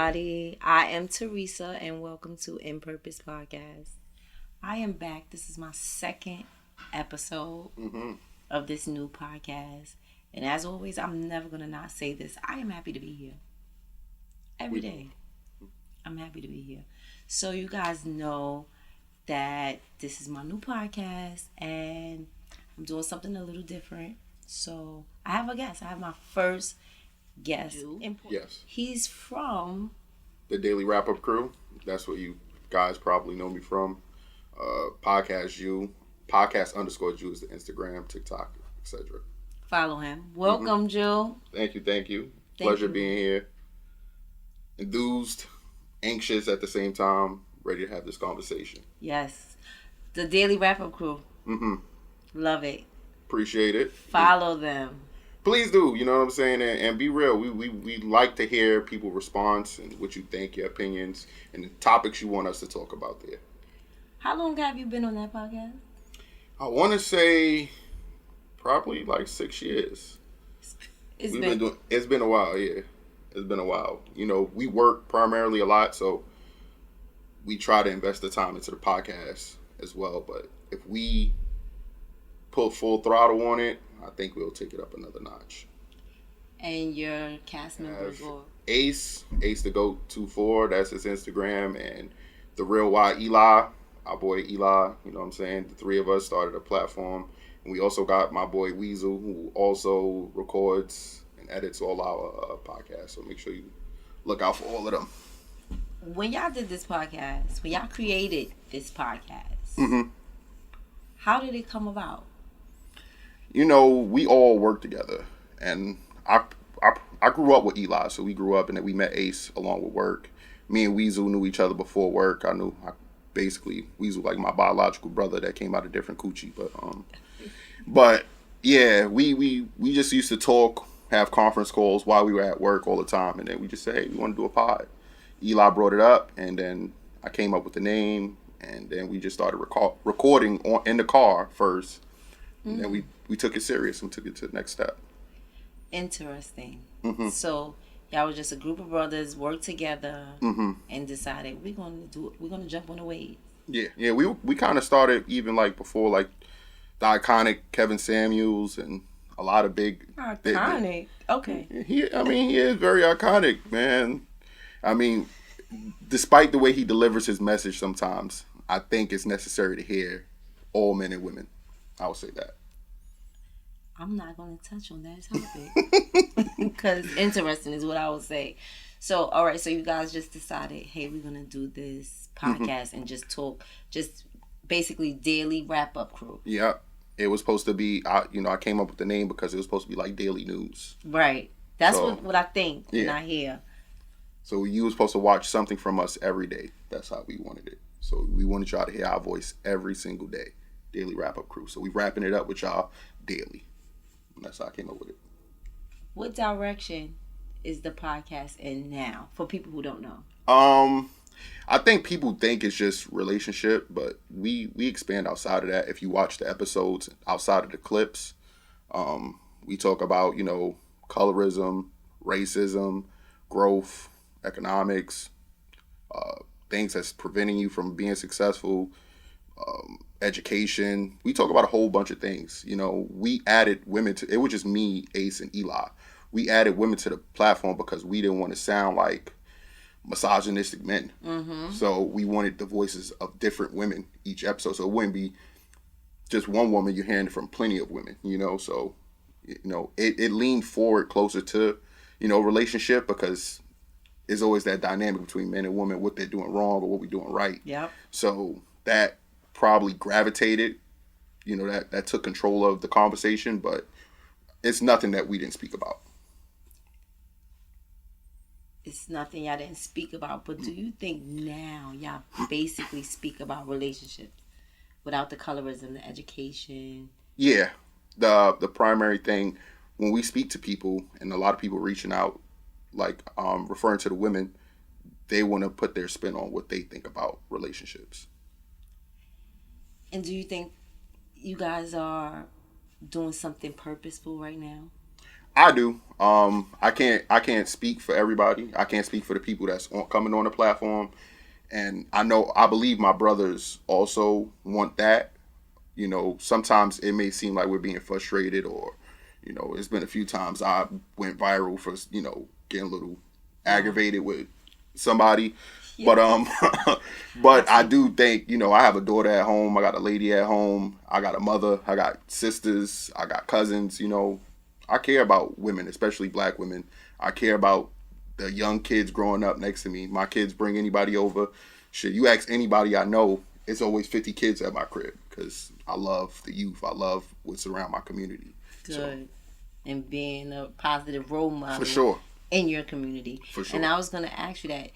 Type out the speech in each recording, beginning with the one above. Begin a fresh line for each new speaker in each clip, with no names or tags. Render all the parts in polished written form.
everybody. I am Teresa, and welcome to In Purpose Podcast. I am back. This is my second episode of this new podcast. And as always, I'm never going to not say this. I am happy to be here. Every day. I'm happy to be here. So you guys know that this is my new podcast, and I'm doing something a little different. So I have a guest. I have my first guest.
Yes.
He's from
the Daily Wrap Up Crew. That's what you guys probably know me from. Podcast Jeuu. Podcast_Jeuu is the Instagram, TikTok, etc.
Follow him. Welcome, Jeuu.
Thank you. Pleasure being here. Enthused, anxious at the same time, ready to have this conversation.
Yes. The Daily Wrap Up Crew. Love it.
Appreciate it.
Follow them.
Please do, you know what I'm saying, and be real. We like to hear people's response and what you think, your opinions, and the topics you want us to talk about there.
How long have you been on that podcast?
I want to say probably like 6 years. It's been a while, yeah. It's been a while. You know, we work primarily a lot, so we try to invest the time into the podcast as well. But if we put full throttle on it, I think we'll take it up another notch.
And your cast members or
Ace the Goat 24, that's his Instagram, and the Real Y Eli, our boy Eli, you know what I'm saying? The three of us started a platform. And we also got my boy Weasel, who also records and edits all our podcasts. So make sure you look out for all of them.
When y'all did this podcast, when y'all created this podcast, how did it come about?
You know, we all work together, and I grew up with Eli, so we grew up, and then we met Ace along with work. Me and Weasel knew each other before work. Basically Weasel like my biological brother that came out of different coochie, but yeah, we just used to talk, have conference calls while we were at work all the time, and then we just say, hey, we want to do a pod. Eli brought it up, and then I came up with the name, and then we just started recording in the car first. And then we took it serious. We took it to the next step. Interesting.
So y'all was just a group of brothers, worked together, and decided we're gonna jump on the wave.
Yeah. We kind of started even like before like the iconic Kevin Samuels and a lot of big
iconic. Okay.
He is very iconic, man. I mean, despite the way he delivers his message, sometimes I think it's necessary to hear all men and women. I would say that.
I'm not going to touch on that topic because interesting is what I would say. So, all right. So you guys just decided, hey, we're going to do this podcast and just talk, just basically Daily Wrap Up Crew.
Yeah. It was supposed to be, I came up with the name because it was supposed to be like daily news.
Right. That's what I think when I hear.
So you were supposed to watch something from us every day. That's how we wanted it. So we wanted y'all to hear our voice every single day. Daily Wrap Up Crew. So we wrapping it up with y'all daily. And that's how I came up with it.
What direction is the podcast in now for people who don't know?
I think people think it's just relationship, but we expand outside of that. If you watch the episodes outside of the clips, we talk about, colorism, racism, growth, economics, things that's preventing you from being successful, education. We talk about a whole bunch of things. We added women to it. Was just me, Ace, and Eli. We added women to the platform because we didn't want to sound like misogynistic men. So we wanted the voices of different women each episode, so it wouldn't be just one woman. You're hearing from plenty of women. So it leaned forward closer to relationship, because there's always that dynamic between men and women, what they're doing wrong or what we're doing right.
Yep.
So that probably gravitated, that took control of the conversation, but it's nothing that we didn't speak about.
It's nothing y'all didn't speak about, but do you think now y'all basically speak about relationships without the colorism, the education?
Yeah. The primary thing when we speak to people, and a lot of people reaching out, like referring to the women, they want to put their spin on what they think about relationships.
And do you think you guys are doing something purposeful right now?
I do. I can't speak for everybody. I can't speak for the people that's coming on the platform, and I believe my brothers also want that. Sometimes it may seem like we're being frustrated, or it's been a few times I went viral for getting a little aggravated with somebody. Yeah. But I do think I have a daughter at home. I got a lady at home. I got a mother. I got sisters. I got cousins. I care about women, especially black women. I care about the young kids growing up next to me. My kids bring anybody over. Shit, you ask anybody I know, it's always 50 kids at my crib because I love the youth. I love what's around my community.
Good. So, and being a positive role model.
For sure.
In your community.
For sure.
And I was going to ask you that,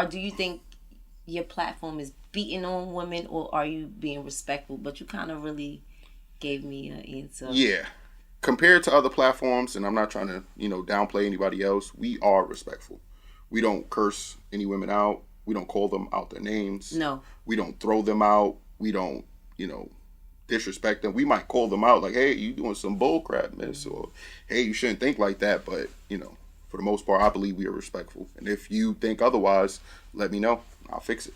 do you think your platform is beating on women, or are you being respectful? But you kind of really gave me an answer.
Yeah. Compared to other platforms, and I'm not trying to, downplay anybody else, we are respectful. We don't curse any women out. We don't call them out their names.
No.
We don't throw them out. We don't, disrespect them. We might call them out like, hey, you doing some bull crap, miss, or hey, you shouldn't think like that. But, for the most part, I believe we are respectful. And if you think otherwise, let me know. I'll fix it.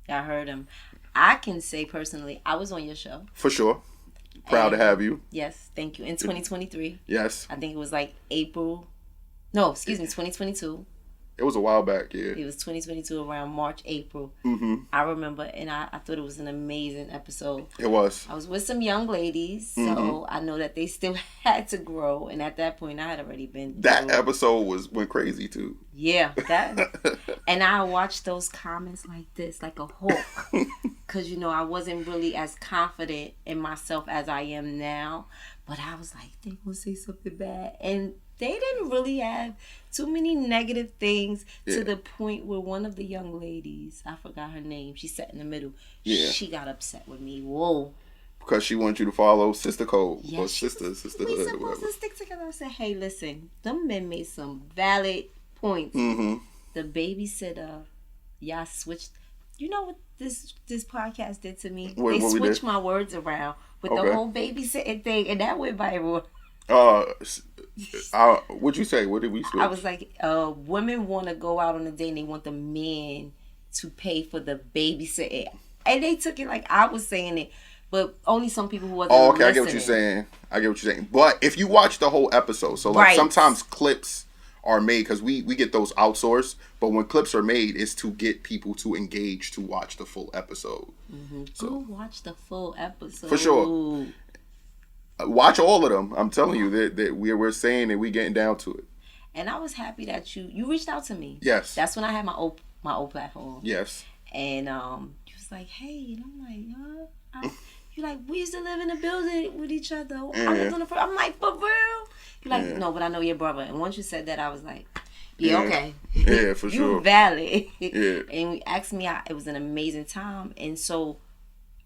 I heard him. I can say personally, I was on your show.
For sure. Proud to have you.
Yes, thank you. In 2023.
Yes.
I think it was like 2022.
It was a while back, yeah.
It was 2022, around March, April.
Mm-hmm.
I remember, and I thought it was an amazing episode.
It was.
I was with some young ladies, so I know that they still had to grow, and at that point, I had already been
That episode went crazy, too.
Yeah, and I watched those comments like this, like a hawk, because, I wasn't really as confident in myself as I am now, but I was like, they gonna say something bad, and they didn't really have too many negative things to the point where one of the young ladies, I forgot her name, she sat in the middle. Yeah. She got upset with me. Whoa.
Because she wanted you to follow sister code or sisterhood.
We supposed to stick together. I said, hey, listen, them men made some valid points.
Mm-hmm.
The babysitter, y'all switched. You know what this podcast did to me? They switched my words around with the whole babysitting thing, and that went viral.
What'd you say? What did we switch?
I was like, women want to go out on a date and they want the man to pay for the babysitter. And they took it like I was saying it, but only some people who wasn't listening.
I get what you're saying. But if you watch the whole episode, so like sometimes clips are made because we get those outsourced, but when clips are made, it's to get people to engage to watch the full episode.
Mm-hmm. So go watch the full episode.
For sure. Watch all of them. I'm telling you that we're saying that we're getting down to it.
And I was happy that you reached out to me.
Yes.
That's when I had my old platform.
Yes.
And you was like, hey, and I'm like, you're like, we used to live in a building with each other. I'm like, for real? You're like, no, but I know your brother. And once you said that, I was like, okay.
Yeah, for sure.
You valid.
Yeah.
And you asked me out. It was an amazing time. And so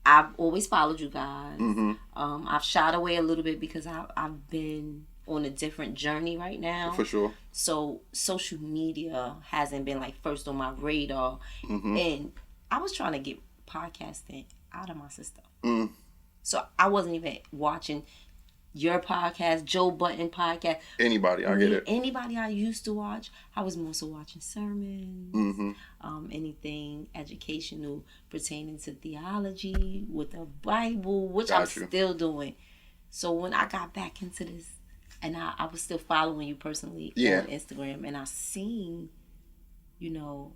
I've always followed you guys.
Mm-hmm.
I've shied away a little bit because I've been on a different journey right now.
For sure.
So social media hasn't been like first on my radar.
Mm-hmm.
And I was trying to get podcasting out of my system.
Mm.
So I wasn't even watching your podcast, Joe Button podcast.
Anybody, I get it.
Anybody I used to watch. I was more so watching sermons, anything educational pertaining to theology with the Bible, which I'm still doing. So when I got back into this, and I was still following you personally on Instagram, and I seen, your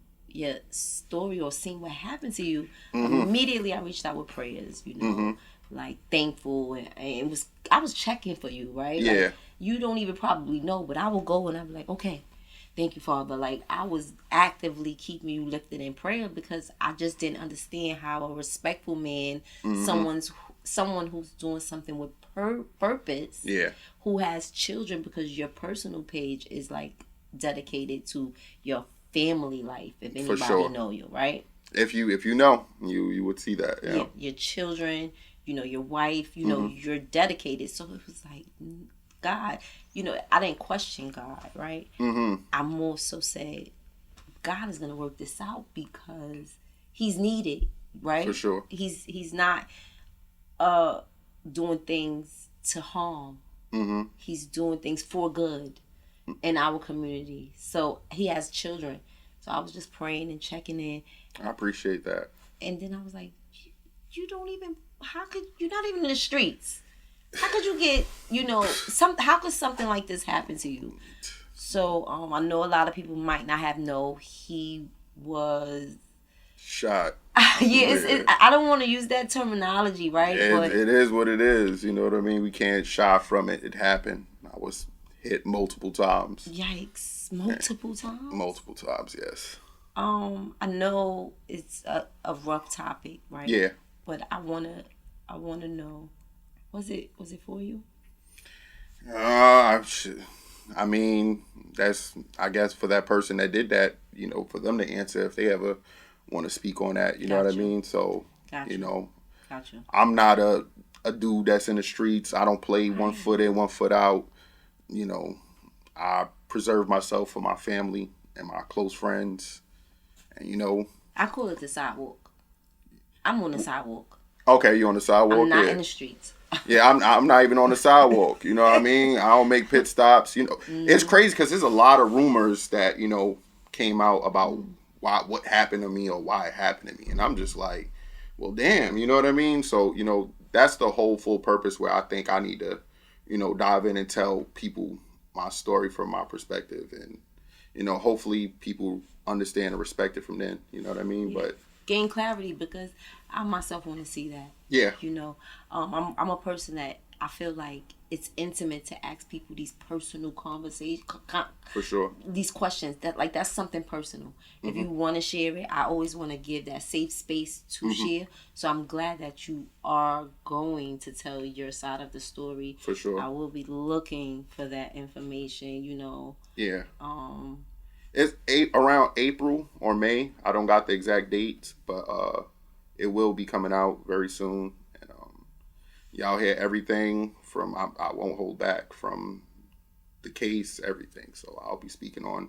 story or seen what happened to you, immediately I reached out with prayers, like thankful, and I was checking for you, right?
Yeah.
Like, you don't even probably know, but I will go and I'm like, okay, thank you, Father. Like, I was actively keeping you lifted in prayer because I just didn't understand how a respectful man, someone who's doing something with purpose, who has children, because your personal page is like dedicated to your family life. If anybody know you, right?
If you know, you would see that. Yeah.
Your children, your wife, you're dedicated. So it was like, God, I didn't question God, right?
Mm-hmm.
I more so said, God is going to work this out because he's needed, right?
For sure.
He's not doing things to harm
Mm-hmm.
He's doing things for good in our community. So he has children. So I was just praying and checking in.
I appreciate that.
And then I was like, you don't even, how could, you're not even in the streets. How could you get, how could something like this happen to you? So I know a lot of people might not have he was
shot.
I don't want to use that terminology, right?
But it is what it is. You know what I mean? We can't shy from it. It happened. I was hit multiple times.
Yikes. Multiple times?
Multiple times, yes.
I know it's a rough topic, right?
Yeah.
But I wanna know, was it for you?
I mean, that's, I guess, for that person that did that, for them to answer if they ever want to speak on that. You know what I mean? So,
Gotcha.
I'm not a dude that's in the streets. I don't play one foot in, one foot out. I preserve myself for my family and my close friends. And,
I call it the sidewalk. I'm on the sidewalk.
Okay, you on the sidewalk?
I'm not in the streets.
Yeah, I'm not even on the sidewalk. You know what I mean? I don't make pit stops. It's crazy because there's a lot of rumors that came out about what happened to me or why it happened to me, and I'm just like, well, damn, you know what I mean? So that's the whole full purpose where I think I need to dive in and tell people my story from my perspective, and hopefully people understand and respect it from then. You know what I mean?
Yeah. But gain clarity, because I myself want to see that.
Yeah.
I'm a person that I feel like it's intimate to ask people these personal conversations.
For sure.
These questions that's something personal. Mm-hmm. If you want to share it, I always want to give that safe space to share. So I'm glad that you are going to tell your side of the story.
For sure.
I will be looking for that information.
Yeah. It's around April or May. I don't got the exact dates, but it will be coming out very soon. And y'all hear everything from, I won't hold back, from the case, everything. So I'll be speaking on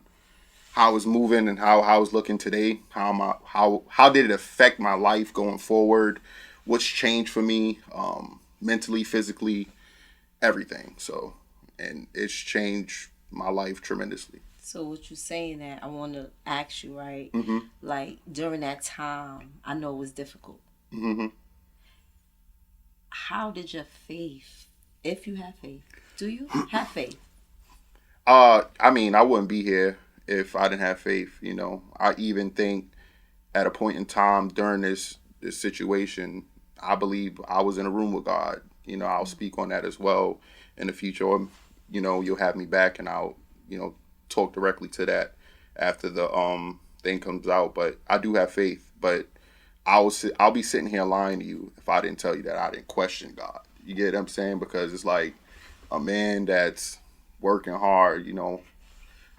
how it's moving and how it's looking today. How did it affect my life going forward? What's changed for me mentally, physically, everything. So, and it's changed my life tremendously.
So what you're saying, that I want to ask you, right?
Mm-hmm.
Like during that time, I know it was difficult.
Mm-hmm.
How did your faith, if you have faith, do you have faith?
I mean, I wouldn't be here if I didn't have faith. I even think at a point in time during this situation, I believe I was in a room with God. I'll speak on that as well in the future. Or, you'll have me back and I'll, talk directly to that after the thing comes out. But I do have faith. But I'll be sitting here lying to you if I didn't tell you that I didn't question God. You get what I'm saying? Because it's like a man that's working hard.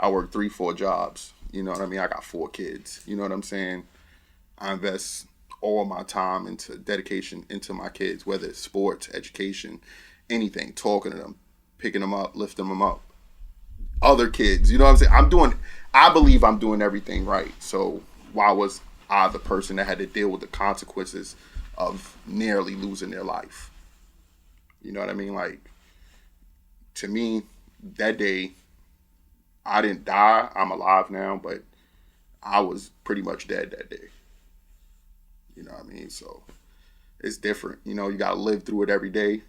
I work 3-4 jobs. You know what I mean? I got 4 kids. You know what I'm saying? I invest all my time into dedication into my kids, whether it's sports, education, anything, talking to them, picking them up, lifting them up. Other kids, you know what I'm saying? I believe I'm doing everything right. So why was I the person that had to deal with the consequences of nearly losing their life? You know what I mean? Like, to me, that day, I didn't die. I'm alive now, but I was pretty much dead that day. You know what I mean? So it's different. You got to live through it every day,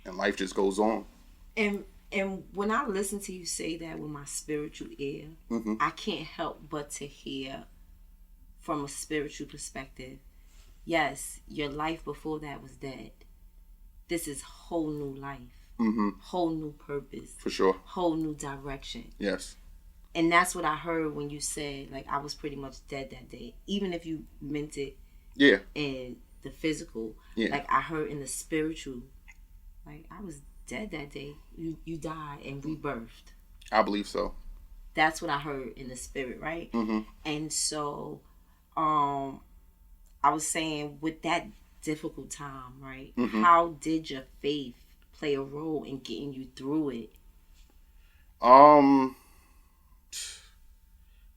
and life just goes on.
And when I listen to you say that with my spiritual ear,
mm-hmm.
I can't help but to hear from a spiritual perspective. Yes, your life before that was dead. This is whole new life.
Mm-hmm.
Whole new purpose.
For sure.
Whole new direction.
Yes.
And that's what I heard when you said, like, I was pretty much dead that day. Even if you meant it in the physical.
Yeah.
Like, I heard in the spiritual, like, I was dead that day. You died and rebirthed.
I believe so.
That's what I heard in the spirit, right?
Mm-hmm.
And so, I was saying, with that difficult time, right?
Mm-hmm.
How did your faith play a role in getting you through it?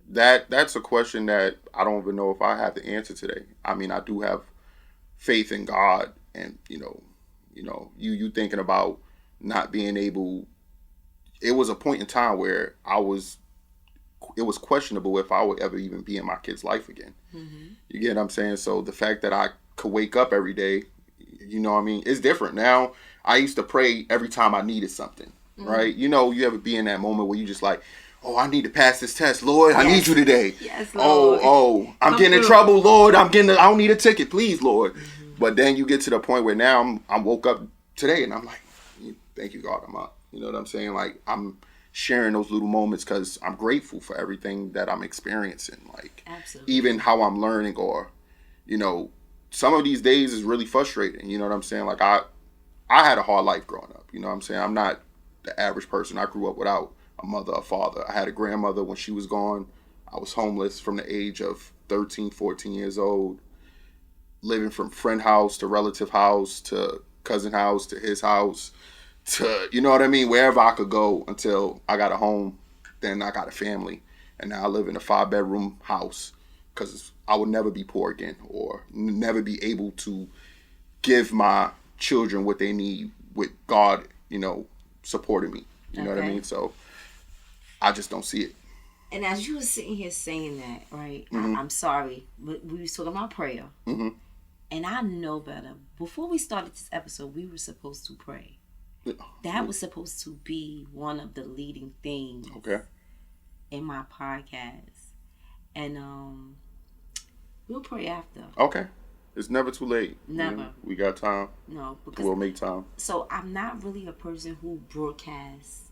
That's a question that I don't even know if I have the answer today. I mean, I do have faith in God, and you thinking about not being able. It was a point in time where it was questionable if I would ever even be in my kid's life again. Mm-hmm. You get what I'm saying? So the fact that I could wake up every day, you know what I mean, it's different. Now, I used to pray every time I needed something, right? You know, you ever be in that moment where you just like, oh, I need to pass this test, Lord. Yes. I need you today.
Yes, Lord.
I'm getting in trouble, Lord. I don't need a ticket, please, Lord. Mm-hmm. But then you get to the point where now I'm woke up today and I'm like, thank you, God, I'm up. You know what I'm saying? Like, I'm sharing those little moments because I'm grateful for everything that I'm experiencing. Like, absolutely. Even how I'm learning, or, you know, some of these days is really frustrating. You know what I'm saying? Like, I had a hard life growing up. You know what I'm saying? I'm not the average person. I grew up without a mother, a father. I had a grandmother. When she was gone, I was homeless from the age of 13, 14 years old, living from friend house to relative house to cousin house to his house to, you know what I mean, wherever I could go until I got a home. Then I got a family. And now I live in a 5-bedroom house because I would never be poor again, or never be able to give my children what they need with God, you know, supporting me. You know what I mean? So I just don't see it.
And as you were sitting here saying that, right, mm-hmm. I'm sorry, but we were talking about prayer. Mm-hmm. And I know better. Before we started this episode, we were supposed to pray. That was supposed to be one of the leading things in my podcast. And we'll pray after.
Okay. It's never too late.
Never.
You know, we got time.
No. Because
we'll make time.
So I'm not really a person who broadcasts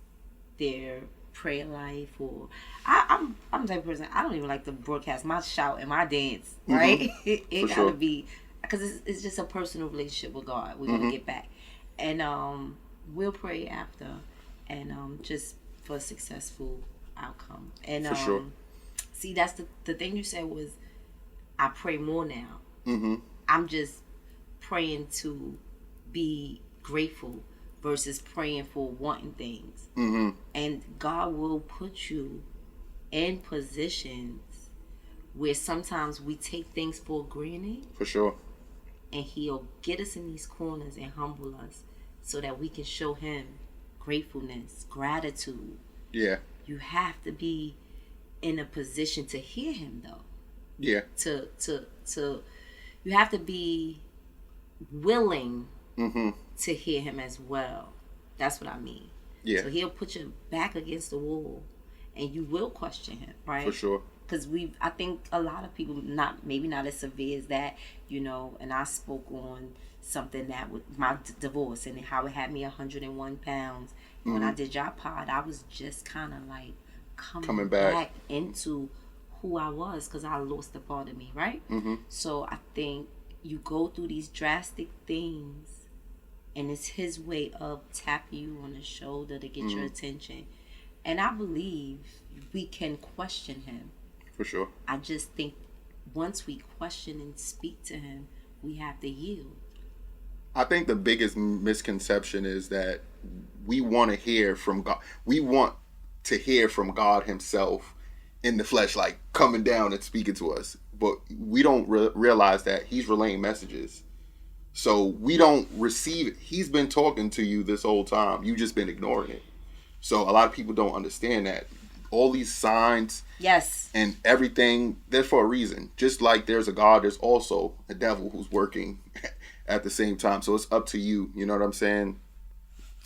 their prayer life, or I'm the type of person, I don't even like to broadcast my shout and my dance, right? Mm-hmm. it gotta be, because it's just a personal relationship with God. We're gonna get back. And we'll pray after, and just for a successful outcome. And
for sure.
See, that's the thing you said was, I pray more now. Mm-hmm. I'm just praying to be grateful versus praying for wanting things. Mm-hmm. And God will put you in positions where sometimes we take things for granted.
For sure.
And He'll get us in these corners and humble us so that we can show Him gratefulness, gratitude.
Yeah.
You have to be in a position to hear Him, though.
Yeah.
To you have to be willing to hear Him as well. That's what I mean.
Yeah.
So He'll put your back against the wall, and you will question Him, right?
For sure.
Because I think a lot of people, maybe not as severe as that, you know. And I spoke on something that with my divorce and how it had me 101 pounds. Mm-hmm. When I did your pod, I was just kind of like coming back into who I was, because I lost a part of me, right? Mm-hmm. So I think you go through these drastic things, and it's His way of tapping you on the shoulder to get your attention. And I believe we can question Him.
For sure.
I just think once we question and speak to Him, we have to yield.
I think the biggest misconception is that we want to hear from God. We want to hear from God Himself in the flesh, like coming down and speaking to us. But we don't realize that He's relaying messages. So we don't receive it. He's been talking to you this whole time. You've just been ignoring it. So a lot of people don't understand that. All these signs, and everything, they're for a reason. Just like there's a God, there's also a devil who's working at the same time. So it's up to you, you know what I'm saying,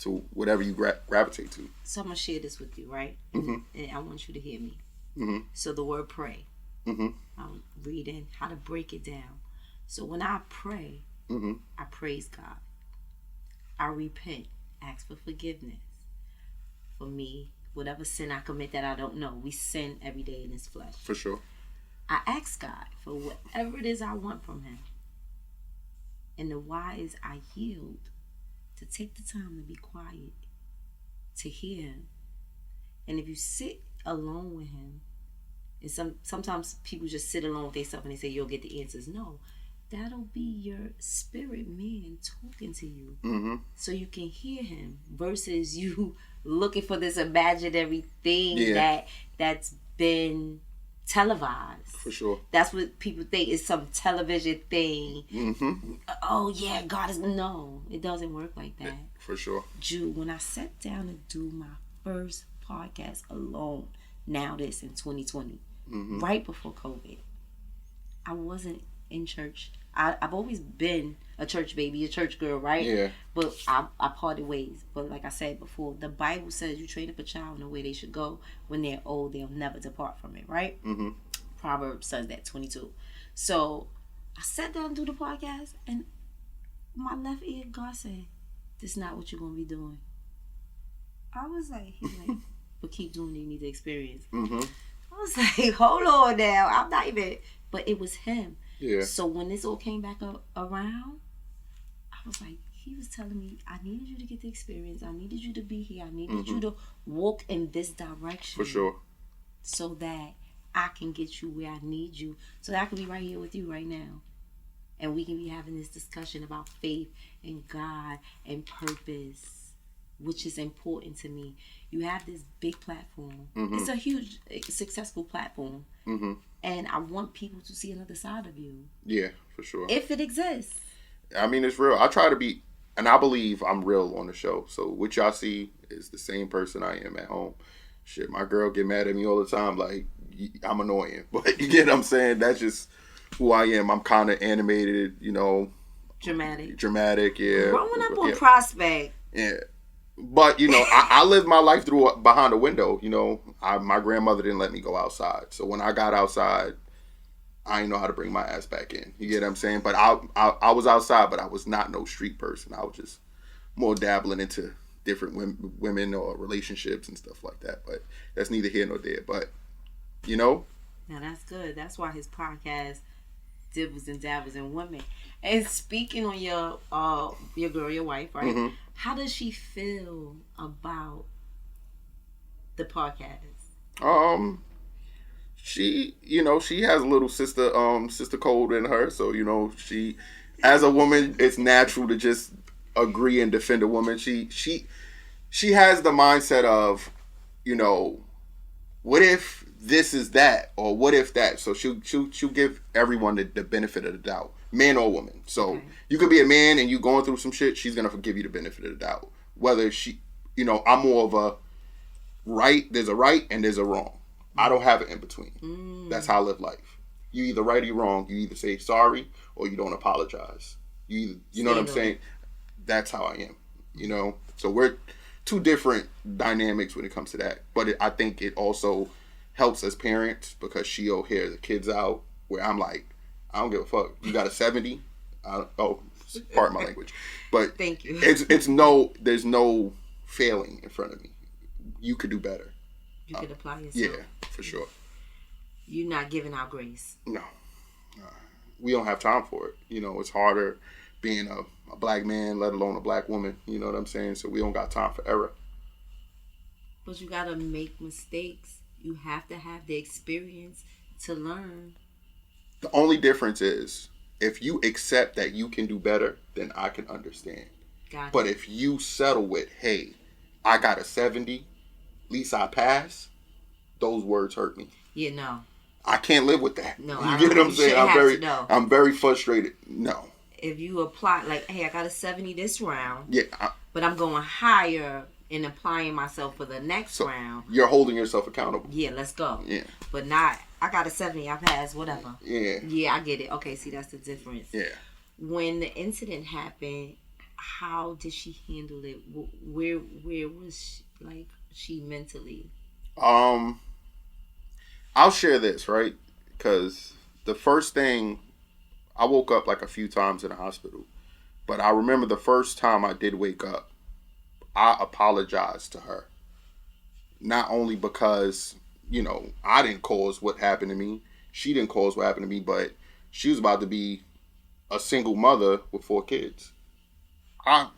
to whatever you gravitate to.
So I'm going to share this with you, right? Mm-hmm. And I want you to hear me. Mm-hmm. So the word pray. Mm-hmm. I'm reading how to break it down. So when I pray, I praise God. I repent, ask for forgiveness for me, whatever sin I commit that I don't know. We sin every day in this flesh.
For sure.
I ask God for whatever it is I want from Him. And the why is I yield to take the time to be quiet, to hear Him. And if you sit alone with Him, and sometimes people just sit alone with themselves and they say, you'll get the answers. No, that'll be your spirit man talking to you, so you can hear Him, versus you looking for this imaginary thing that's been televised.
For sure.
That's what people think is some television thing.
Mm-hmm.
Oh yeah, God is no. It doesn't work like that.
For sure.
Jeuu, when I sat down to do my first podcast alone, now this in 2020, right before COVID, I wasn't in church. I've always been a church baby, a church girl, right?
Yeah.
But I parted ways. But like I said before, the Bible says you train up a child in the way they should go. When they're old, they'll never depart from it, right?
Mm-hmm.
Proverbs says that, 22. So I sat down to do the podcast, and my left ear, God said, "This is not what you're going to be doing." I was like, he's like, but keep doing it, you need to experience.
Mm-hmm.
I was like, hold on now. I'm not even, but it was him.
Yeah.
So when this all came back around, I was like, he was telling me, I needed you to get the experience. I needed you to be here. I needed you to walk in this direction.
For sure.
So that I can get you where I need you. So that I can be right here with you right now. And we can be having this discussion about faith and God and purpose, which is important to me. You have this big platform. It's a huge, successful platform. And I want people to see another side of you.
Yeah, for sure.
If it exists.
I mean, it's real. I try to be, and I believe I'm real on the show. So what y'all see is the same person I am at home. Shit, my girl get mad at me all the time. Like, I'm annoying. But you get what I'm saying? That's just who I am. I'm kind of animated, you know. Dramatic, yeah.
Growing up on Prospect.
Yeah. But, you know, I lived my life through behind a window. You know, my grandmother didn't let me go outside. So when I got outside, I didn't know how to bring my ass back in. You get what I'm saying? But I was outside, but I was not no street person. I was just more dabbling into different women or relationships and stuff like that. But that's neither here nor there. But, you know.
Now, that's good. That's why his podcast, Dibbles and Dabbles and Women. And speaking on your girl, your wife, right? How does she feel about the podcast?
She, you know, she has a little sister code in her. So, you know, she, as a woman, it's natural to just agree and defend a woman. She has the mindset of, you know, what if this is that, or what if that? So she'll give everyone the benefit of the doubt, man or woman. So you could be a man and you going through some shit. She's gonna give you the benefit of the doubt. Whether she, you know, I'm more of a right. There's a right and there's a wrong. I don't have it in between. That's how I live life. You either right or you wrong. You either say sorry or you don't apologize. You know what I'm saying? That's how I am. You know, so we're two different dynamics when it comes to that. But I think it also helps as parents because she'll hear the kids out where I'm like, I don't give a fuck. You got a 70? Pardon my language. But
thank you.
There's no failing in front of me. You could do better.
You could apply yourself.
Yeah, for sure.
You're not giving out grace.
No. We don't have time for it. You know, it's harder being a black man, let alone a black woman. You know what I'm saying? So we don't got time for error.
But you got to make mistakes. You have to have the experience to learn.
The only difference is if you accept that you can do better, then I can understand. But if you settle with, hey, I got a 70, at least I pass, those words hurt me.
Yeah, no.
I can't live with that.
No,
you get what I'm saying? I'm very frustrated. No.
If you apply, like, hey, I got a 70 this round.
Yeah.
But I'm going higher and applying myself for the next round.
You're holding yourself accountable.
Yeah, let's go.
Yeah.
But not, I got a 70, I passed, whatever.
Yeah.
Yeah, I get it. Okay, see, that's the difference.
Yeah.
When the incident happened, how did she handle it? Where was she mentally?
I'll share this, right? Because the first thing, I woke up like a few times in the hospital. But I remember the first time I did wake up, I apologized to her. Not only because, you know, I didn't cause what happened to me. She didn't cause what happened to me, but she was about to be a single mother with 4 kids. I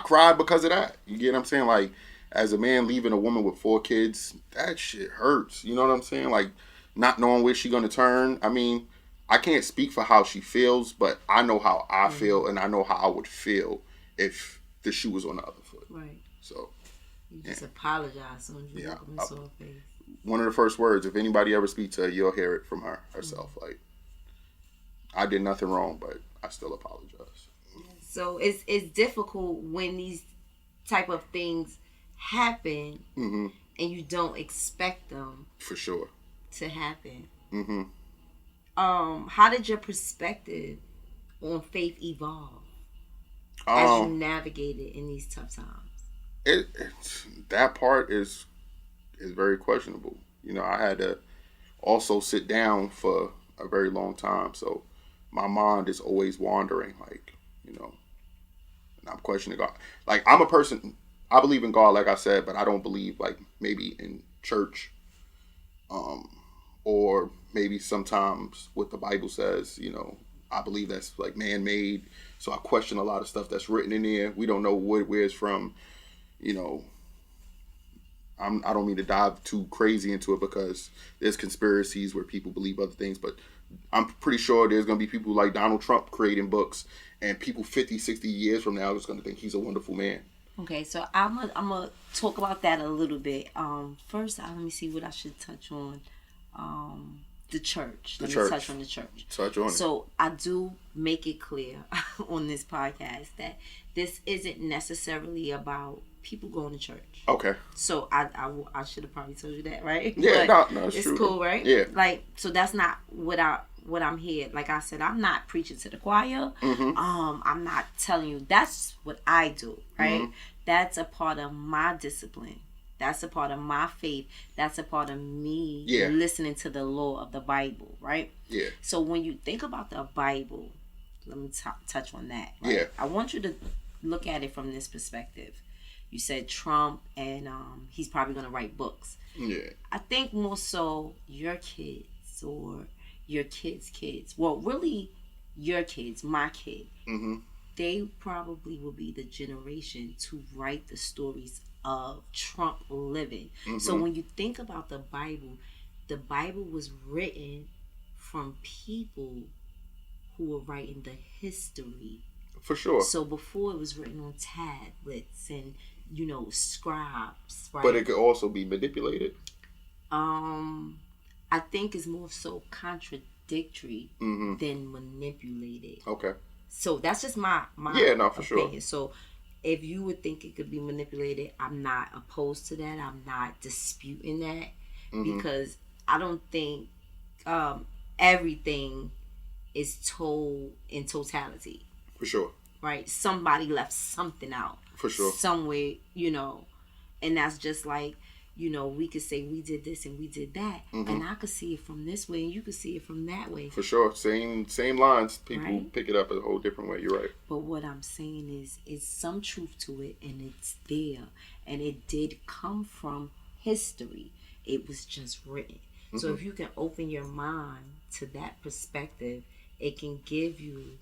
cried because of that. You get what I'm saying? Like, as a man leaving a woman with 4 kids, that shit hurts. You know what I'm saying? Like, not knowing where she's going to turn. I mean, I can't speak for how she feels, but I know how I feel, and I know how I would feel if the shoe was on the other foot.
Right.
So,
you just apologize soon as you look him in the face.
one of the first words, if anybody ever speaks to her, you'll hear it from her herself. Mm-hmm. Like, I did nothing wrong, but I still apologize.
So it's difficult when these type of things happen, mm-hmm. and you don't expect them.
For sure.
To happen.
Mm-hmm.
How did your perspective on faith evolve as you navigated in these tough times?
That part is very questionable. You know, I had to also sit down for a very long time, so my mind is always wandering, like, you know, and I'm questioning God. Like, I'm a person, I believe in God, like I said, but I don't believe, like, maybe in church, or maybe sometimes what the Bible says, you know, I believe that's, like, man-made, so I question a lot of stuff that's written in there. We don't know where it's from, you know. I don't mean to dive too crazy into it because there's conspiracies where people believe other things, but I'm pretty sure there's going to be people like Donald Trump creating books, and people 50, 60 years from now is going to think he's a wonderful man.
Okay, so I'm gonna talk about that a little bit. First, let me see what I should touch on. The church. Let me touch on the church.
Touch on it.
So I do make it clear on this podcast that this isn't necessarily about people going to church.
Okay.
So I should have probably told you that, right?
Yeah, no, it's true.
Cool, right?
Yeah.
Like, so that's not what I'm here. Like I said, I'm not preaching to the choir. Mm-hmm. I'm not telling you. That's what I do, right? Mm-hmm. That's a part of my discipline. That's a part of my faith. That's a part of me listening to the law of the Bible, right?
Yeah.
So when you think about the Bible, let me touch on that. Right?
Yeah.
I want you to look at it from this perspective. You said Trump, and he's probably going to write books.
Yeah.
I think more so your kids or your kids' kids. Well, really, your kids, my kid. Mm-hmm. They probably will be the generation to write the stories of Trump living. Mm-hmm. So when you think about the Bible was written from people who were writing the history.
For sure.
So before it was written on tablets and, you know, scribes, right?
But it could also be manipulated.
I think it's more so contradictory than manipulated.
Okay.
So that's just my
for
opinion.
Sure.
So if you would think it could be manipulated, I'm not opposed to that. I'm not disputing that because I don't think everything is told in totality.
For sure.
Right? Somebody left something out.
For sure.
Somewhere, you know. And that's just like, you know, we could say we did this and we did that. Mm-hmm. And I could see it from this way and you could see it from that way.
For sure. Same lines. People pick it up a whole different way. You're right.
But what I'm saying is, it's some truth to it and it's there. And it did come from history. It was just written. Mm-hmm. So if you can open your mind to that perspective, it can give you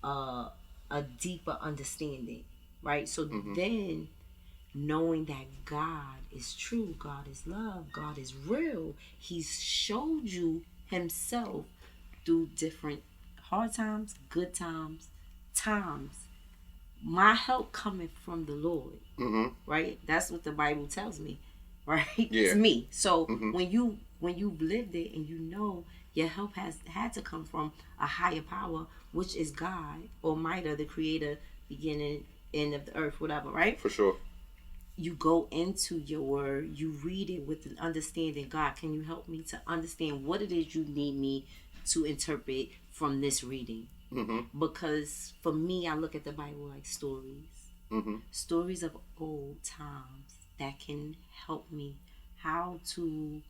a deeper understanding, right? So then, knowing that God is true, God is love, God is real, He's showed you Himself through different hard times, good times. My help coming from the Lord, right? That's what the Bible tells me, right?
Yeah.
It's me. So when you've lived it and you know your help has had to come from a higher power, which is God, Almighty, the Creator, beginning, end of the earth, whatever, right?
For sure.
You go into your word, you read it with an understanding. God, can you help me to understand what it is you need me to interpret from this reading? Mm-hmm. Because for me, I look at the Bible like stories. Mm-hmm. Stories of old times that can help me how to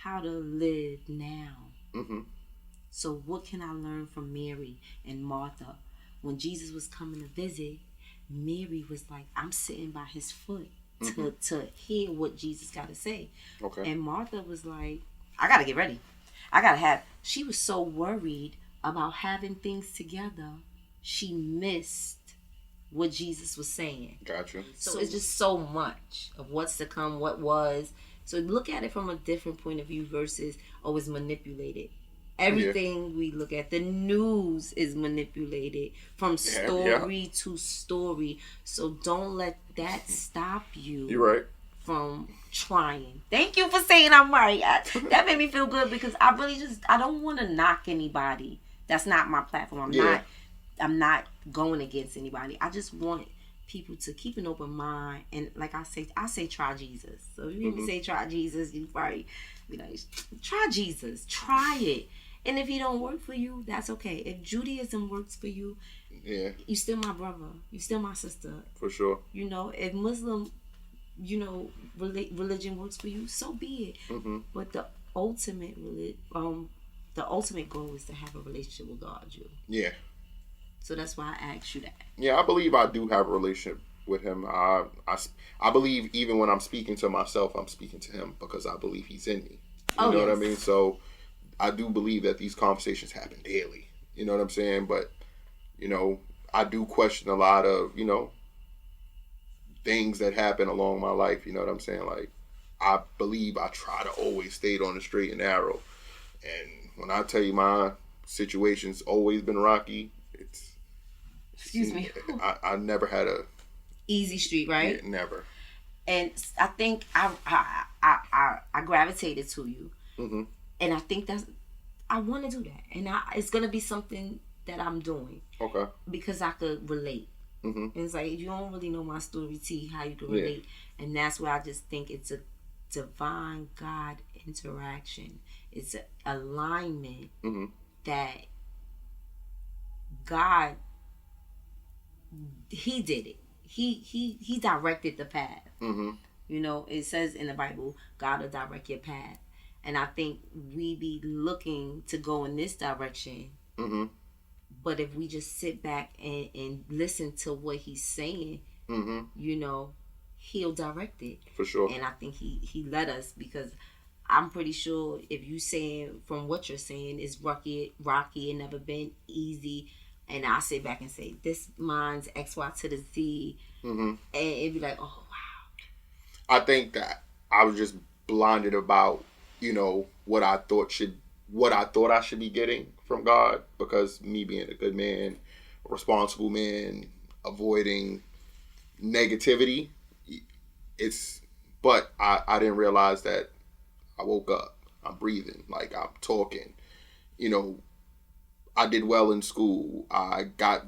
live now. Mm-hmm. So what can I learn from Mary and Martha? When Jesus was coming to visit, Mary was like, I'm sitting by his foot to hear what Jesus got to say.
Okay.
And Martha was like, I got to get ready. She was so worried about having things together, she missed what Jesus was saying.
Gotcha.
So it's just so much of what's to come, what was. So look at it from a different point of view versus, it's manipulated. Everything we look at, the news is manipulated from story to story. So don't let that stop you.
You're right.
from trying. Thank you for saying I'm right. That made me feel good because I really I don't want to knock anybody. That's not my platform. I'm not going against anybody. I just want people to keep an open mind, and like I say try Jesus. So if you hear me say try Jesus, you probably be like, try Jesus, try it. And if he don't work for you, that's okay. If Judaism works for you, you still my brother, you still my sister.
For sure.
You know, if Muslim, you know, religion works for you, so be it. But the ultimate goal is to have a relationship with God, Jeuu.
Yeah.
So that's why I asked you that.
Yeah, I believe I do have a relationship with him. I believe even when I'm speaking to myself, I'm speaking to him because I believe he's in me. You know what I mean? So I do believe that these conversations happen daily. You know what I'm saying? But, you know, I do question a lot of, you know, things that happen along my life. You know what I'm saying? Like, I believe I try to always stay on the straight and narrow. And when I tell you my situation's always been rocky,
excuse me.
I never had a
easy street, right?
Yeah, never.
And I think I gravitated to you, and I think I want to do that, and it's gonna be something that I'm doing. Okay. Because I could relate. And it's like you don't really know my story, T, how you can relate, and that's why I just think it's a divine God interaction. It's an alignment that God. He did it. He directed the path. You know, it says in the Bible, God will direct your path. And I think we be looking to go in this direction. But if we just sit back and listen to what he's saying, you know, he'll direct it. For sure. And I think he let us, because I'm pretty sure if you saying from what you're saying is rocky, and never been easy. And I sit back and say, this mine's X, Y to the Z. And it'd be like, oh, wow.
I think that I was just blinded about, you know, what I thought I should be getting from God, because me being a good man, a responsible man, avoiding negativity, but I didn't realize that I woke up, I'm breathing, like I'm talking, you know, I did well in school. I got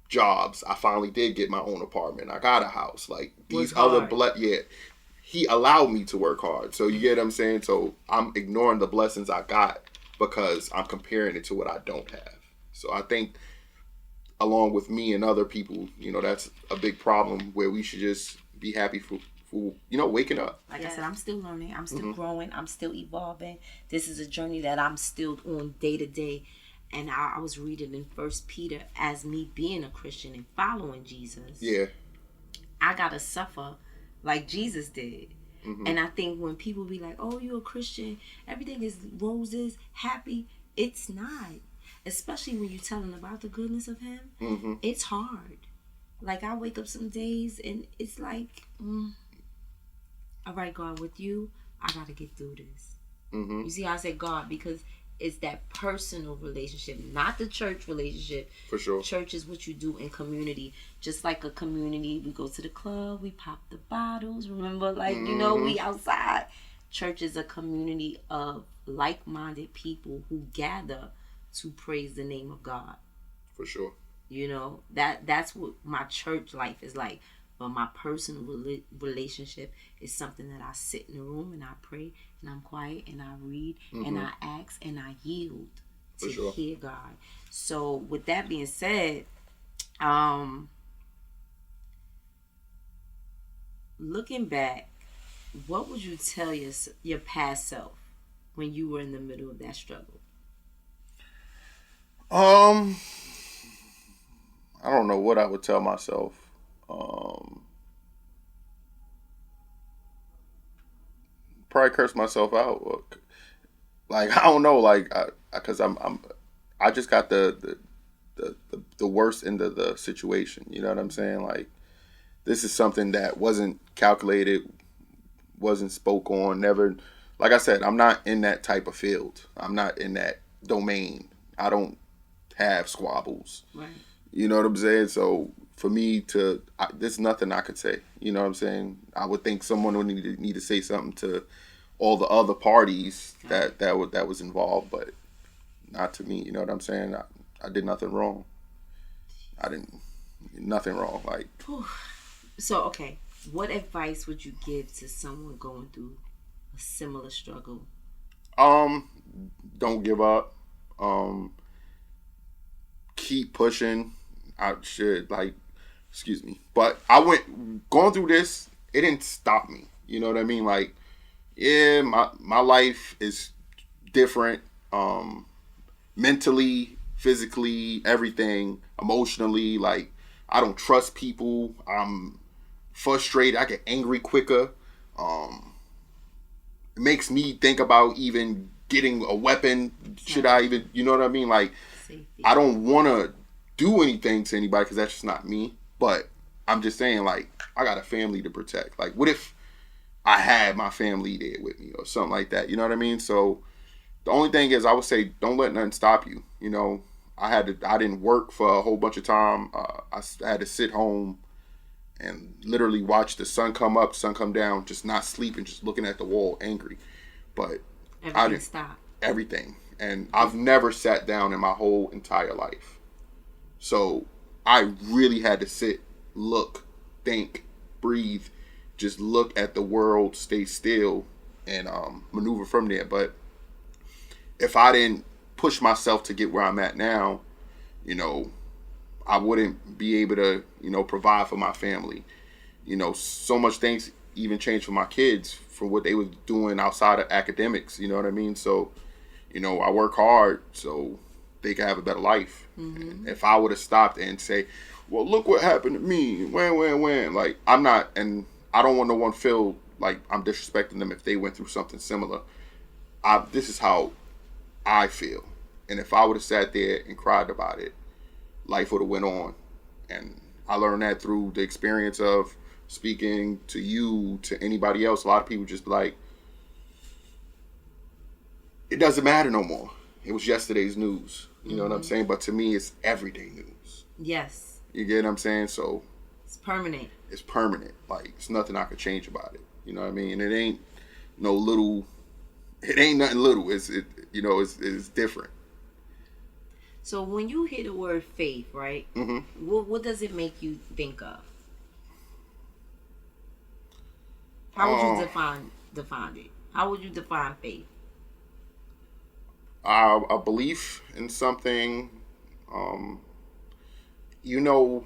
jobs. I finally did get my own apartment. I got a house. Like these other he allowed me to work hard. So you get what I'm saying? So I'm ignoring the blessings I got because I'm comparing it to what I don't have. So I think along with me and other people, you know, that's a big problem where we should just be happy for you know, waking up.
Like I said, I'm still learning. I'm still growing. I'm still evolving. This is a journey that I'm still on day to day. And I was reading in 1 Peter, as me being a Christian and following Jesus. Yeah. I got to suffer like Jesus did. And I think when people be like, oh, you're a Christian, everything is roses, happy. It's not. Especially when you tell them about the goodness of him. It's hard. Like I wake up some days and it's like, all right, God, with you, I got to get through this. You see how I say God? Because it's that personal relationship, not the church relationship. For sure. Church is what you do in community. Just like a community, we go to the club, we pop the bottles. Remember, like, you know, we outside. Church is a community of like-minded people who gather to praise the name of God. For sure. You know, that's what my church life is like. But my personal relationship is something that I sit in the room and I pray and I'm quiet and I read and I ask and I yield to hear God. So with that being said, looking back, what would you tell your past self when you were in the middle of that struggle?
I don't know what I would tell myself. Probably curse myself out. Like I don't know, like because I just got the worst end of the situation. You know what I'm saying? Like this is something that wasn't calculated, wasn't spoke on, never. Like I said, I'm not in that type of field. I'm not in that domain. I don't have squabbles. Right. You know what I'm saying? So for me to, there's nothing I could say. You know what I'm saying? I would think someone would need to say something to all the other parties that was involved, but not to me. You know what I'm saying? I did nothing wrong. I didn't nothing wrong. Like,
so okay, what advice would you give to someone going through a similar struggle?
Don't give up. Keep pushing. I should like, excuse me, but going through this. It didn't stop me. You know what I mean? Like, yeah, my life is different. Mentally, physically, everything, emotionally. Like, I don't trust people. I'm frustrated. I get angry quicker. It makes me think about even getting a weapon. Should I even, you know what I mean? Like,
Safety.
I don't want to do anything to anybody because that's just not me. But I'm just saying, like, I got a family to protect. Like, what if I had my family there with me or something like that? You know what I mean? So the only thing is, I would say, don't let nothing stop you. You know, I didn't work for a whole bunch of time. I had to sit home and literally watch the sun come up, sun come down, just not sleeping, just looking at the wall, angry. But
Everything stopped.
Everything. And I've never sat down in my whole entire life. So I really had to sit, look, think, breathe, just look at the world, stay still, and maneuver from there. But if I didn't push myself to get where I'm at now, you know, I wouldn't be able to, you know, provide for my family. You know, so much things even changed for my kids from what they were doing outside of academics. You know what I mean? So, you know, I work hard so they can have a better life. Mm-hmm. If I would have stopped and say, well, look what happened to me, when, like, I'm not, and I don't want no one feel like I'm disrespecting them if they went through something similar. This is how I feel. And if I would have sat there and cried about it, life would have went on. And I learned that through the experience of speaking to you, to anybody else. A lot of people just be like, it doesn't matter no more. It was yesterday's news. You know what I'm saying? But to me, it's everyday news.
Yes.
You get what I'm saying? So
it's permanent.
It's permanent. Like, it's nothing I could change about it. You know what I mean? And it ain't no little. It ain't nothing little. It's different.
So when you hear the word faith, right? Mm-hmm. What does it make you think of? How would you define it? How would you define faith?
A belief in something. You know,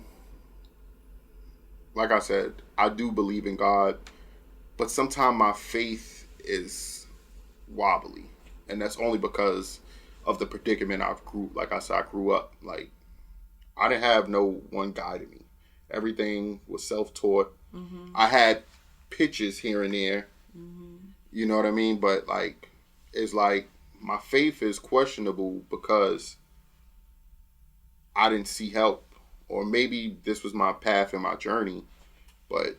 like I said, I do believe in God, but sometimes my faith is wobbly, and that's only because of the predicament I grew up. Like, I didn't have no one guiding me. Everything was self-taught. Mm-hmm. I had pitches here and there. Mm-hmm. You know what I mean? But, like, it's like my faith is questionable because I didn't see help. Or maybe this was my path and my journey, but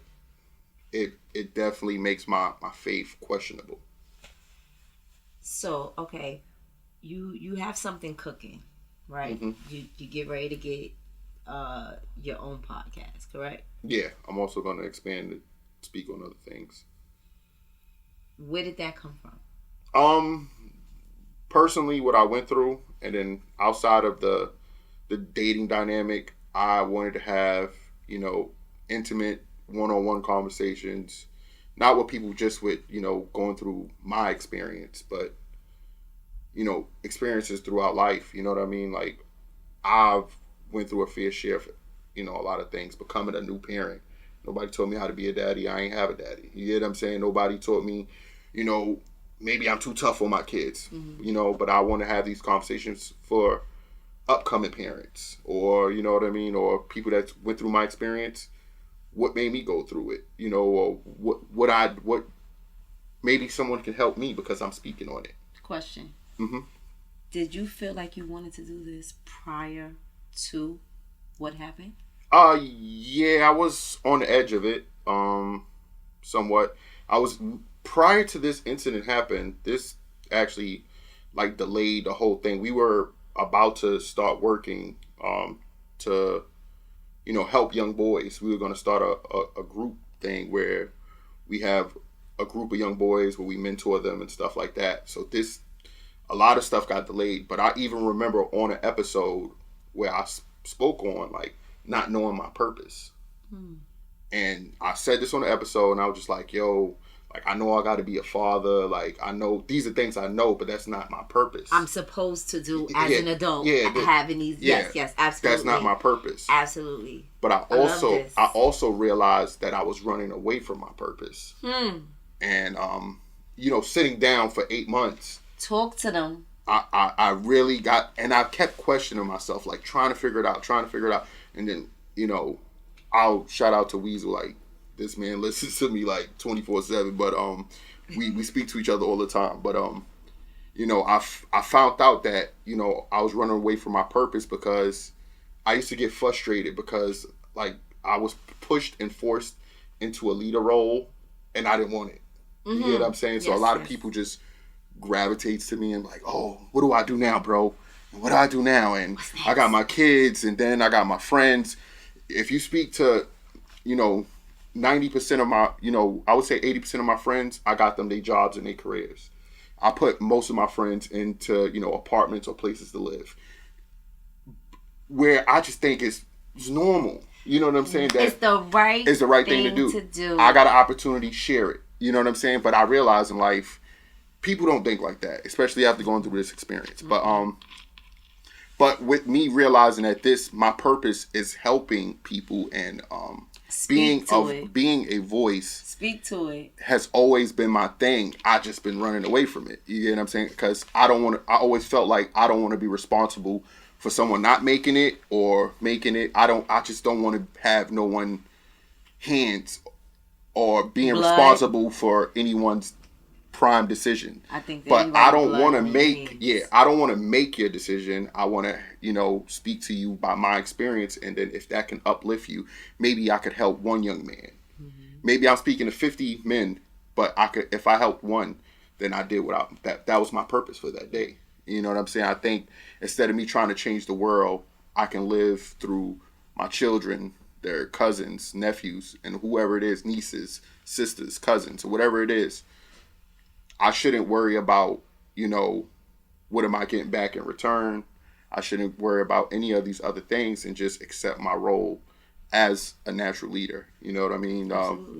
it definitely makes my faith questionable.
So, okay, you have something cooking, right? Mm-hmm. You get ready to get your own podcast, correct?
Yeah, I'm also going to expand and speak on other things.
Where did that come from?
Personally, what I went through, and then outside of the dating dynamic, I wanted to have, you know, intimate one-on-one conversations, not with people just with, you know, going through my experience, but, you know, experiences throughout life. You know what I mean? Like, I've went through a fair share of, you know, a lot of things. Becoming a new parent. Nobody told me how to be a daddy. I ain't have a daddy. You get what I'm saying? Nobody taught me, you know, maybe I'm too tough on my kids, mm-hmm. you know, but I want to have these conversations for upcoming parents, or, you know what I mean, or people that went through my experience, what made me go through it, you know, or what maybe someone can help me because I'm speaking on it.
Question. Mm-hmm. Did you feel like you wanted to do this prior to what happened?
Yeah, I was on the edge of it, somewhat. Prior to this incident happened, this actually, like, delayed the whole thing. We were about to start working, to, help young boys. We were going to start a group thing where we have a group of young boys where we mentor them and stuff like that. So a lot of stuff got delayed, but I even remember on an episode where I spoke on like not knowing my purpose. And I said this on the episode, and I was just like, yo, like, I know I got to be a father. Like, I know these are things I know, but that's not my purpose.
I'm supposed to do as an adult. Having these. Yes, absolutely.
That's not my purpose.
Absolutely.
But I also realized that I was running away from my purpose. And, sitting down for 8 months.
Talk to them.
I really got, and I kept questioning myself, like trying to figure it out. And then, I'll shout out to Weasel, like, this man listens to me like 24/7, but we speak to each other all the time. But I found out that I was running away from my purpose because I used to get frustrated because like I was pushed and forced into a leader role, and I didn't want it. You get what I'm saying? So a lot of people just gravitates to me and like, oh, what do I do now, bro? What do I do now? And I got my kids, and then I got my friends. If you speak to 90% of my, I would say 80% of my friends, I got them their jobs and their careers. I put most of my friends into, apartments or places to live. Where I just think it's normal. You know what I'm saying? That
it's the right
thing to do. I got an opportunity, share it. You know what I'm saying? But I realize in life, people don't think like that, especially after going through this experience. But with me realizing that my purpose is helping people and being a voice.
Speak to it.
Has always been my thing. I just been running away from it. You get what I'm saying? Because I always felt like I don't want to be responsible for someone not making it or making it. I just don't want to have no one hands or being responsible for anyone's prime decision.
I think that
but I don't want to make your decision. I want to speak to you by my experience, and then if that can uplift you, maybe I could help one young man. Maybe I'm speaking to 50 men, but if I helped one, then I did that was my purpose for that day. You know what I'm saying? I think instead of me trying to change the world, I can live through my children, their cousins, nephews, and whoever it is, nieces, sisters, cousins, or whatever it is. I shouldn't worry about, what am I getting back in return? I shouldn't worry about any of these other things and just accept my role as a natural leader. You know what I mean?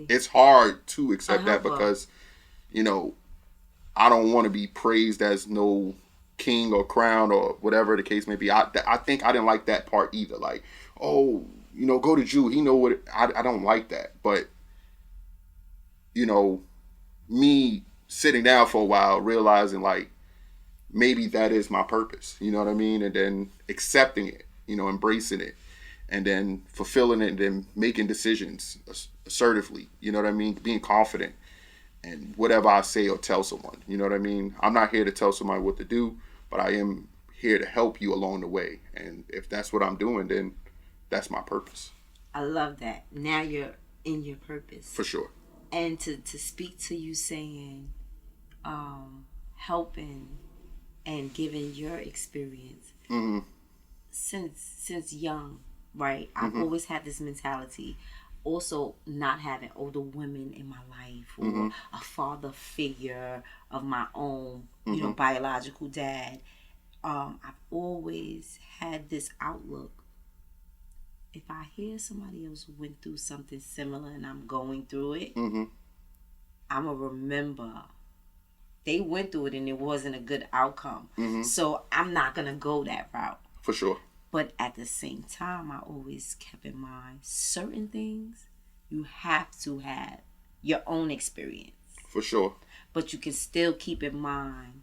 It's hard to accept that because, I don't want to be praised as no king or crown or whatever the case may be. I think I didn't like that part either. Like, oh, go to Jeuu. He know what I don't like that. But, me sitting down for a while, realizing like maybe that is my purpose, you know what I mean? And then accepting it, embracing it, and then fulfilling it, and then making decisions assertively, you know what I mean? Being confident and whatever I say or tell someone, you know what I mean? I'm not here to tell somebody what to do, but I am here to help you along the way. And if that's what I'm doing, then that's my purpose.
I love that. Now you're in your purpose.
For sure.
And to speak to you saying, helping and giving your experience since young, right? I've always had this mentality. Also, not having older women in my life or a father figure of my own, biological dad. I've always had this outlook. If I hear somebody else went through something similar and I'm going through it, I'm going to remember they went through it and it wasn't a good outcome. So I'm not going to go that route.
For sure.
But at the same time, I always kept in mind certain things you have to have your own experience.
For sure.
But you can still keep in mind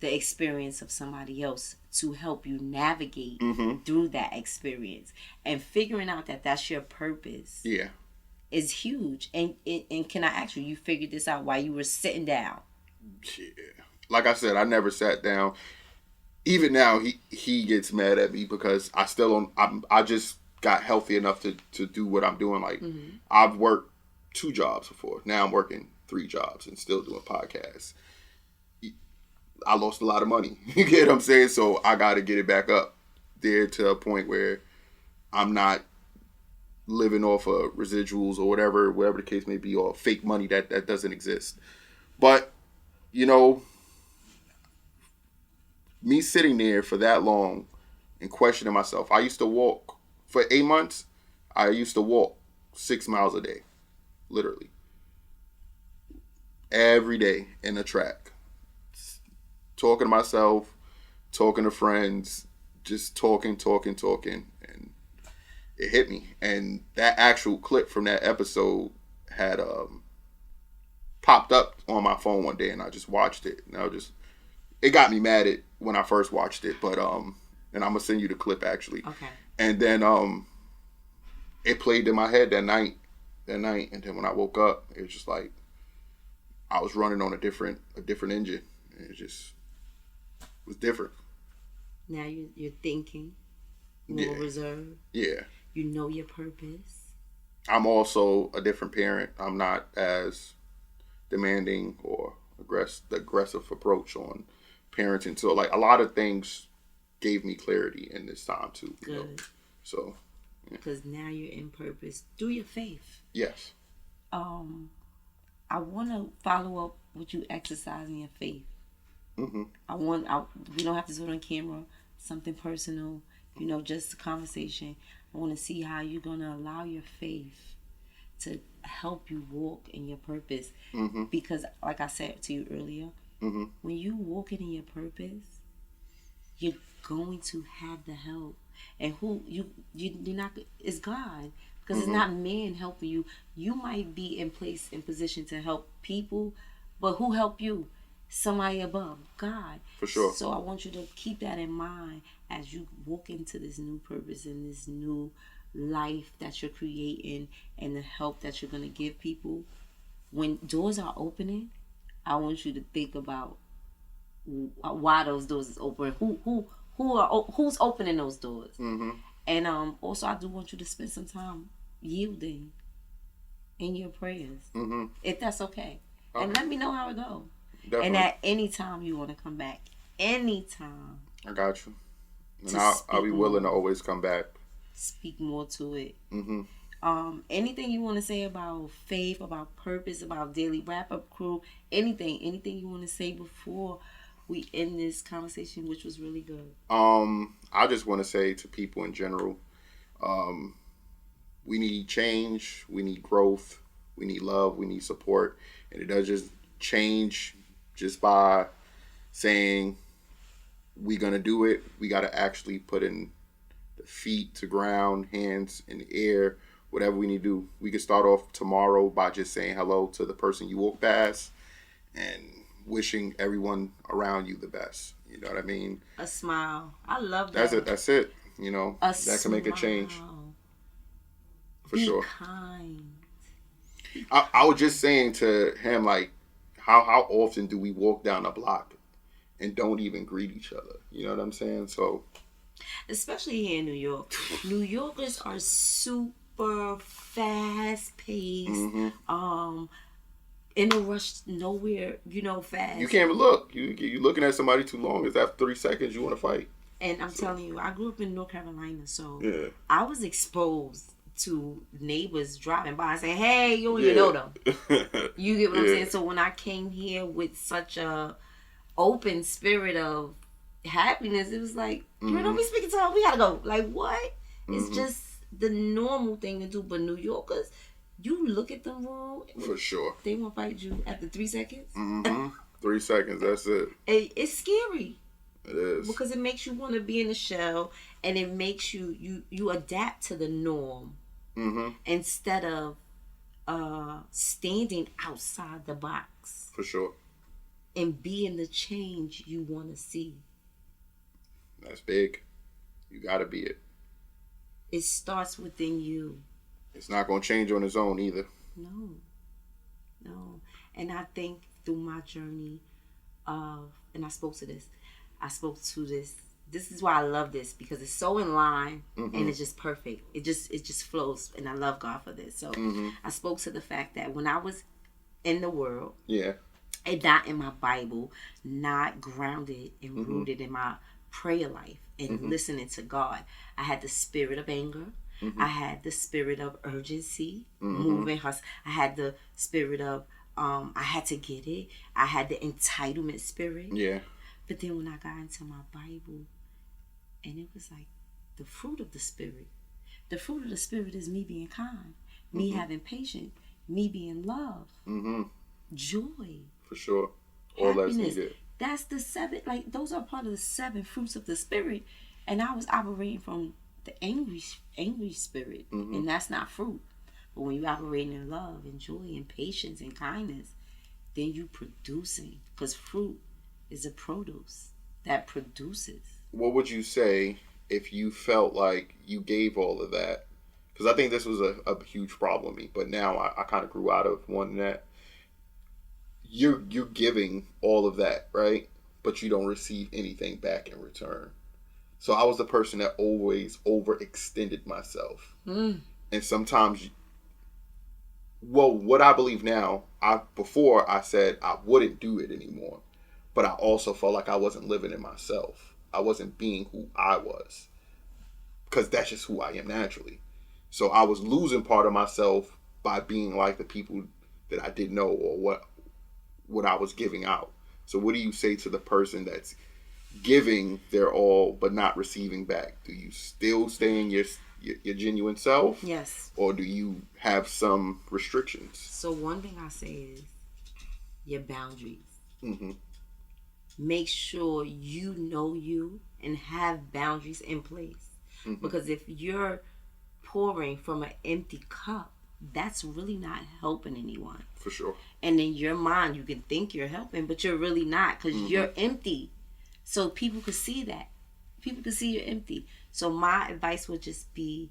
the experience of somebody else to help you navigate through that experience. And figuring out that that's your purpose is huge. And can I ask you figured this out while you were sitting down?
Yeah. Like I said, I never sat down. Even now, he gets mad at me because I still don't. I just got healthy enough to do what I'm doing. Like I've worked 2 jobs before. Now I'm working 3 jobs and still doing podcasts. I lost a lot of money. You get what I'm saying? So I got to get it back up there to a point where I'm not living off of residuals or whatever the case may be, or fake money that doesn't exist. But, you know, me sitting there for that long and questioning myself. I used to walk for 8 months. I used to walk 6 miles a day, literally, every day in a track, talking to myself, talking to friends, just talking, and it hit me. And that actual clip from that episode had popped up on my phone one day, and I just watched it. And it got me mad at when I first watched it, but and I'm gonna send you the clip actually.
Okay.
And then it played in my head that night, and then when I woke up, it was just like I was running on a different engine. It just was different.
Now you're thinking more reserved.
Yeah.
You know your purpose.
I'm also a different parent. I'm not as demanding or aggressive approach on parenting. So like a lot of things gave me clarity in this time too.
Good.
You know? So.
Because now you're in purpose. Do your faith.
Yes.
I want to follow up with you exercising your faith.
Mm-hmm.
We don't have to do it on camera. Something personal, just a conversation. I want to see how you're going to allow your faith to help you walk in your purpose.
Mm-hmm.
Because, like I said to you earlier,
mm-hmm.
when you walking in your purpose, you're going to have the help. And you're not, it's God. Because
mm-hmm.
it's not man helping you. You might be in position to help people, but who help you? Somebody above, God.
For sure.
So I want you to keep that in mind as you walk into this new purpose and this new life that you're creating and the help that you're going to give people. When doors are opening, I want you to think about why those doors is open. Who's opening those doors?
Mm-hmm.
And also I do want you to spend some time yielding in your prayers,
mm-hmm.
if that's okay. And let me know how it goes.
Definitely.
And at any time you want to come back, anytime.
I got you. And I'll be willing to always come back.
Speak more to it.
Mm-hmm.
Anything you want to say about faith, about purpose, about Daily Wrap-Up Crew, anything you want to say before we end this conversation, which was really good?
I just want to say to people in general, we need change, we need growth, we need love, we need support, and it does just change just by saying we're gonna do it. We gotta actually put in the feet to ground, hands in the air, whatever we need to do. We can start off tomorrow by just saying hello to the person you walk past and wishing everyone around you the best. You know what I mean?
A smile. I love that.
That's it. That can make a change. For sure.
Be kind.
I was just saying to him, like, how often do we walk down the block and don't even greet each other? You know what I'm saying? So,
especially here in New York. New Yorkers are super fast paced.
mm-hmm.
In a rush, nowhere, fast.
You can't even look. You looking at somebody too long. Is after 3 seconds you want to fight?
And I'm telling you, I grew up in North Carolina, so
yeah.
I was exposed to neighbors driving by and saying, "Hey, you don't even know them." You get what I'm saying? So when I came here with such a open spirit of happiness, it was like,
mm-hmm.
don't be speaking to her. We gotta go. Like what?
Mm-hmm.
It's just the normal thing to do. But New Yorkers, you look at them wrong.
For sure.
They won't fight you after 3 seconds.
Mm-hmm. 3 seconds. That's it.
It's scary.
It is.
Because it makes you want to be in the shell, and it makes you adapt to the norm.
Mm-hmm.
Instead of standing outside the box.
For sure.
And being the change you want to see.
That's big. You got to be it.
It starts within you.
It's not going to change on its own either.
No. And I think through my journey and I spoke to this. This is why I love this, because it's so in line,
mm-hmm.
and it's just perfect. It just flows, and I love God for this. So
mm-hmm.
I spoke to the fact that when I was in the world,
yeah,
and not in my Bible, not grounded and
mm-hmm.
rooted in my prayer life and
mm-hmm.
listening to God, I had the spirit of anger.
Mm-hmm.
I had the spirit of urgency, moving, hustle. I had the spirit of I had to get it. I had the entitlement spirit.
Yeah.
But then when I got into my Bible, and it was like the fruit of the spirit. The fruit of the spirit is me being kind, me having patience, me being love, joy,
for sure. All that's
happiness.
needed.
That's the 7. Like those are part of the 7 fruits of the spirit, and I was operating from the angry spirit, and that's not fruit. But when you operate in love and joy and patience and kindness, then you producing, because fruit is a produce that produces.
What would you say if you felt like you gave all of that? Because I think this was a huge problem with me, but now I kind of grew out of one that you're giving all of that, right? But you don't receive anything back in return. So I was the person that always overextended myself. And sometimes, what I believe now, before I said I wouldn't do it anymore, but I also felt like I wasn't living in myself. I wasn't being who I was, because that's just who I am naturally. So I was losing part of myself by being like the people that I didn't know, or what I was giving out. So what do you say to the person that's giving their all but not receiving back? Do you still stay in your genuine self?
Yes.
Or do you have some restrictions?
So one thing I say is your boundaries. Make sure you know you and have boundaries in place. Because if you're pouring from an empty cup, that's really not helping anyone.
For sure.
And in your mind, you can think you're helping, but you're really not, because you're empty. So people could see that. People could see you're empty. So my advice would just be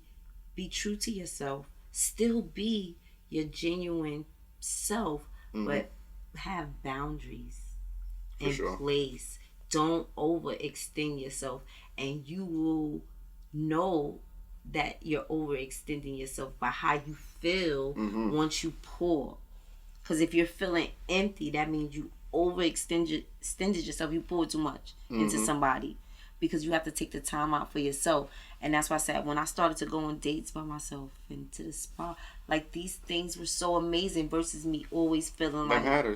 true to yourself. Still be your genuine self, but have boundaries in place. Don't overextend yourself, and you will know that you're overextending yourself by how you feel once you pour. Because if you're feeling empty, that means you extended yourself. You poured too much into somebody, because you have to take the time out for yourself. And that's why I said, when I started to go on dates by myself and to the spa, like, these things were so amazing versus me always feeling like I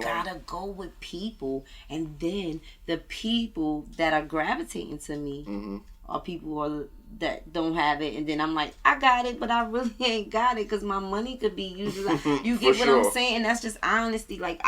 gotta go with people. And then the people that are gravitating to me are people that don't have it, and then I'm like, I got it, but I really ain't got it, because my money could be used. You get what I'm saying? And that's just honesty. Like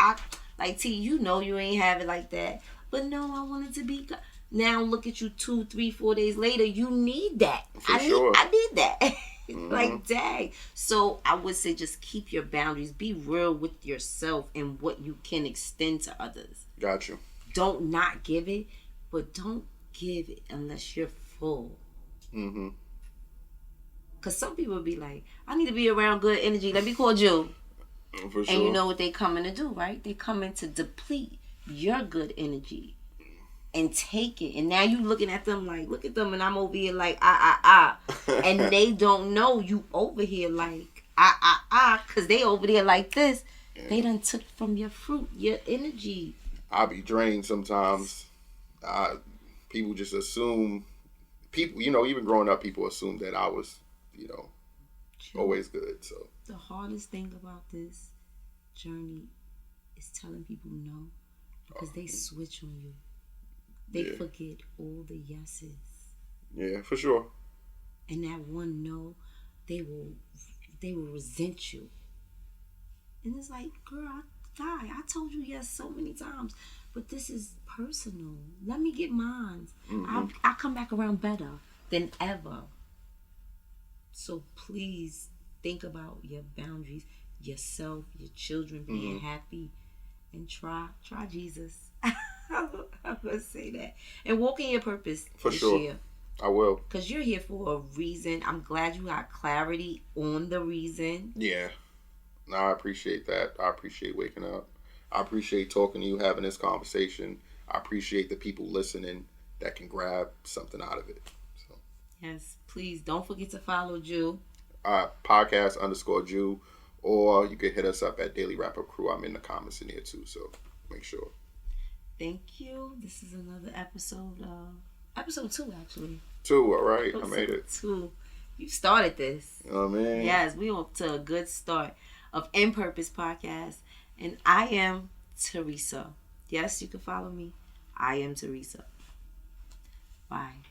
T, you know you ain't have it like that, but no, I want it to be. Now look at you 2, 3, 4 days later. You need that. I need that. Like, dang. So I would say just keep your boundaries. Be real with yourself and what you can extend to others.
Got you.
Don't not give it, but don't give it unless you're full. Because some people be like, I need to be around good energy. Let me call Jeuu.
For sure.
And you know what they coming to do, right? They coming to deplete your good energy and take it. And now you looking at them like, look at them, and I'm over here like, and they don't know you over here like, because they over there like this. Yeah. They done took from your fruit, your energy.
I be drained sometimes. People just assume, even growing up, people assume that I was, always good. So
the hardest thing about this journey is telling people no, because they switch on you. They forget all the yeses.
Yeah, for sure.
And that one no, they will resent you. And it's like, girl, I told you yes so many times, but this is personal. Let me get mine. I come back around better than ever. So please think about your boundaries, yourself, your children being happy, and try Jesus. I'm gonna say that, and walk in your purpose
for
this
sure.
year.
I will,
because you're here for a reason. I'm glad you got clarity on the reason.
Yeah, no, I appreciate that. I appreciate waking up. I appreciate talking to you, having this conversation. I appreciate the people listening that can grab something out of it. So
yes, please don't forget to follow Jeuu.
Podcast_Jeuu, or you can hit us up at Daily Wrap Up Crew. I'm in the comments in here too, so make sure.
Thank you. This is another episode 2, actually.
2, all right. I made it.
2. You started this.
Oh man.
Yes, we off to a good start of In Purpose Podcast. And I am Teresa. Yes, you can follow me. I am Teresa. Bye.